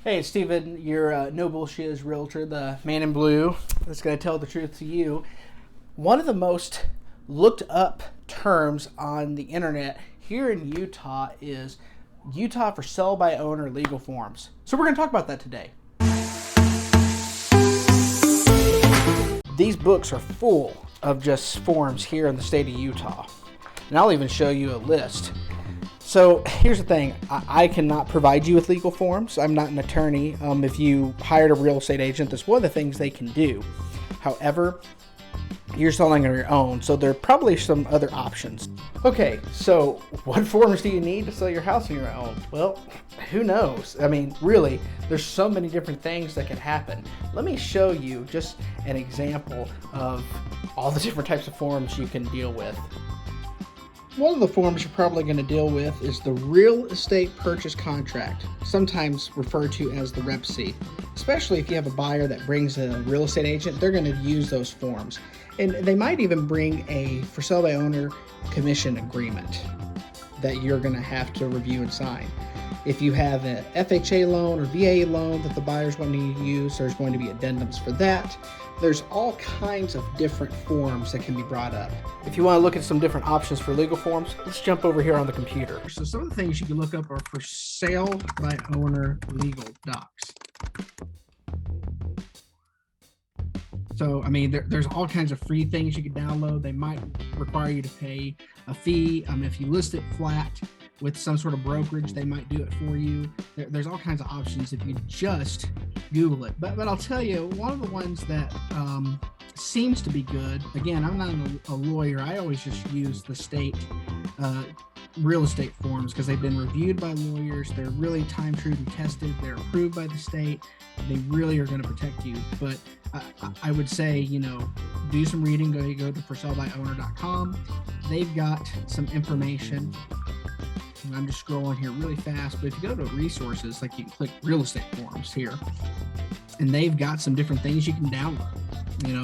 Hey, it's Steven, your no bullshit realtor, the man in blue that's going to tell the truth to you. One of the most looked up terms on the internet here in Utah is Utah for sell by owner legal forms. So we're going to talk about that today. These books are full of just forms here in the state of Utah. And I'll even show you a list. So here's the thing, I cannot provide you with legal forms. I'm not an attorney. If you hired a real estate agent, that's one of the things they can do. However, you're selling on your own, so there are probably some other options. Okay, so what forms do you need to sell your house on your own? Well, who knows? I mean, really, there's so many different things that can happen. Let me show you just an example of all the different types of forms you can deal with. One of the forms you're probably going to deal with is the real estate purchase contract, sometimes referred to as the Rep C. Especially if you have a buyer that brings a real estate agent, they're going to use those forms. And they might even bring a for sale by owner commission agreement that you're going to have to review and sign. If you have an FHA loan or VA loan that the buyer's wanting to use, there's going to be addendums for that. There's all kinds of different forms that can be brought up. If you want to look at some different options for legal forms, let's jump over here on the computer. So some of the things you can look up are for sale by owner legal docs. So, I mean, there's all kinds of free things you can download. They might require you to pay a fee. If you list it flat with some sort of brokerage, they might do it for you. There's all kinds of options if you just Google it. But I'll tell you, one of the ones that seems to be good, again, I'm not a lawyer. I always just use the state real estate forms because they've been reviewed by lawyers. They're really time true and tested. They're approved by the state. They really are going to protect you. But I would say, do some reading. Go to forsalebyowner.com. They've got some information. And I'm just scrolling here really fast, but if you go to resources, like you can click real estate forms here, and they've got some different things you can download.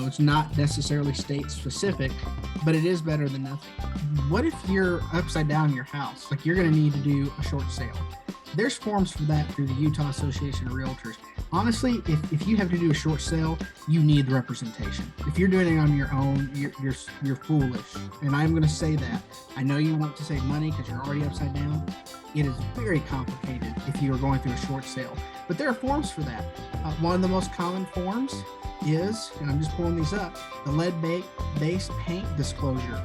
It's not necessarily state specific, but it is better than nothing. What if you're upside down in your house? Like you're going to need to do a short sale. There's forms for that through the Utah Association of Realtors. Honestly, if you have to do a short sale, you need the representation. If you're doing it on your own, you're foolish. And I'm going to say that. I know you want to save money because you're already upside down. It is very complicated if you are going through a short sale. But there are forms for that. One of the most common forms is, and I'm just pulling these up, the lead-based paint disclosure.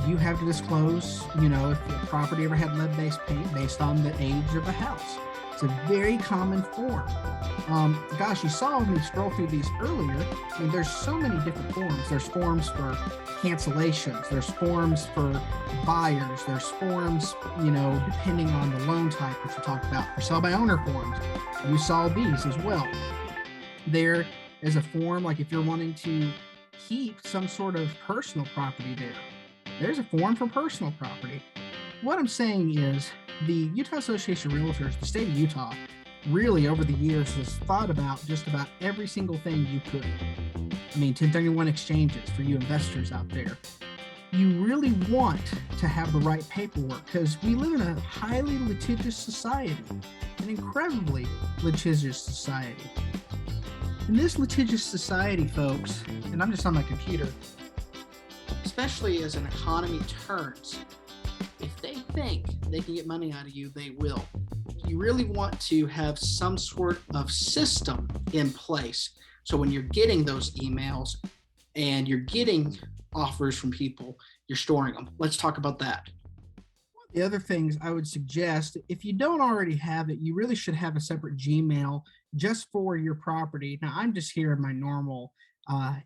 You have to disclose, if the property ever had lead-based paint based on the age of the house. It's a very common form. Gosh, you saw me scroll through these earlier. I mean, there's so many different forms. There's forms for cancellations. There's forms for buyers. There's forms, depending on the loan type, which we talked about. For sell by owner forms, you saw these as well. There is a form, like if you're wanting to keep some sort of personal property there. There's a form for personal property. What I'm saying is the Utah Association of Realtors, the state of Utah, really over the years has thought about just about every single thing you could. I mean, 1031 exchanges for you investors out there. You really want to have the right paperwork because we live in a highly litigious society, an incredibly litigious society. In this litigious society, folks, and I'm just on my computer, especially as an economy turns, if they think they can get money out of you, they will. You really want to have some sort of system in place. So when you're getting those emails and you're getting offers from people, you're storing them. Let's talk about that. One of the other things I would suggest, if you don't already have it, you really should have a separate Gmail just for your property. Now, I'm just here in my normal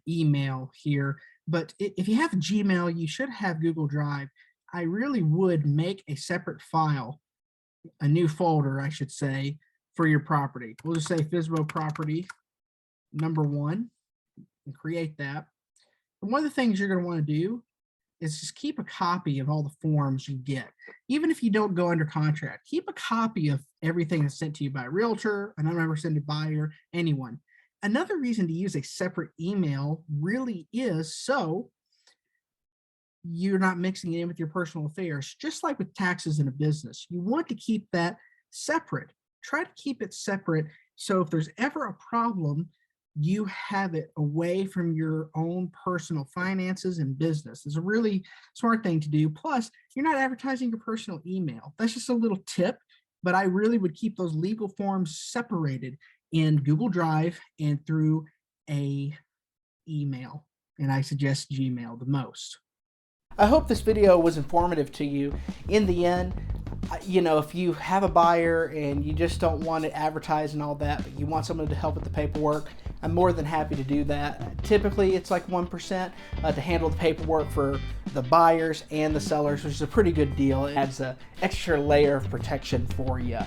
email here, but if you have a Gmail, you should have Google Drive. I really would make a separate file, a new folder, I should say, for your property. We'll just say FSBO property number 1 and create that. And one of the things you're going to want to do is just keep a copy of all the forms you get. Even if you don't go under contract, keep a copy of everything that's sent to you by a realtor, an unrepresented buyer, anyone. Another reason to use a separate email really is so you're not mixing it in with your personal affairs. Just like with taxes in a business, you want to keep that separate. Try to keep it separate So if there's ever a problem, you have it away from your own personal finances and business. It's a really smart thing to do. Plus, you're not advertising your personal email. That's just a little tip, but I really would keep those legal forms separated in Google Drive and through a email. And I suggest Gmail the most. I hope this video was informative to you. In the end, if you have a buyer and you just don't want to advertise and all that, but you want someone to help with the paperwork, I'm more than happy to do that. Typically, it's like 1% to handle the paperwork for the buyers and the sellers, which is a pretty good deal. It adds an extra layer of protection for you.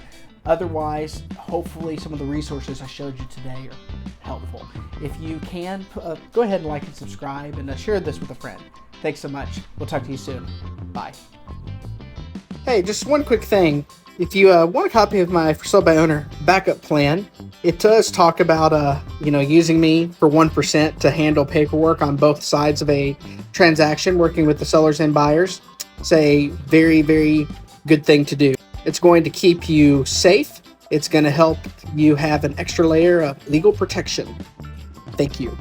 Otherwise, hopefully some of the resources I showed you today are helpful. If you can, go ahead and like and subscribe and share this with a friend. Thanks so much. We'll talk to you soon. Bye. Hey, just one quick thing. If you want a copy of my for sale by owner backup plan, it does talk about using me for 1% to handle paperwork on both sides of a transaction, working with the sellers and buyers. It's a very, very good thing to do. It's going to keep you safe. It's going to help you have an extra layer of legal protection. Thank you.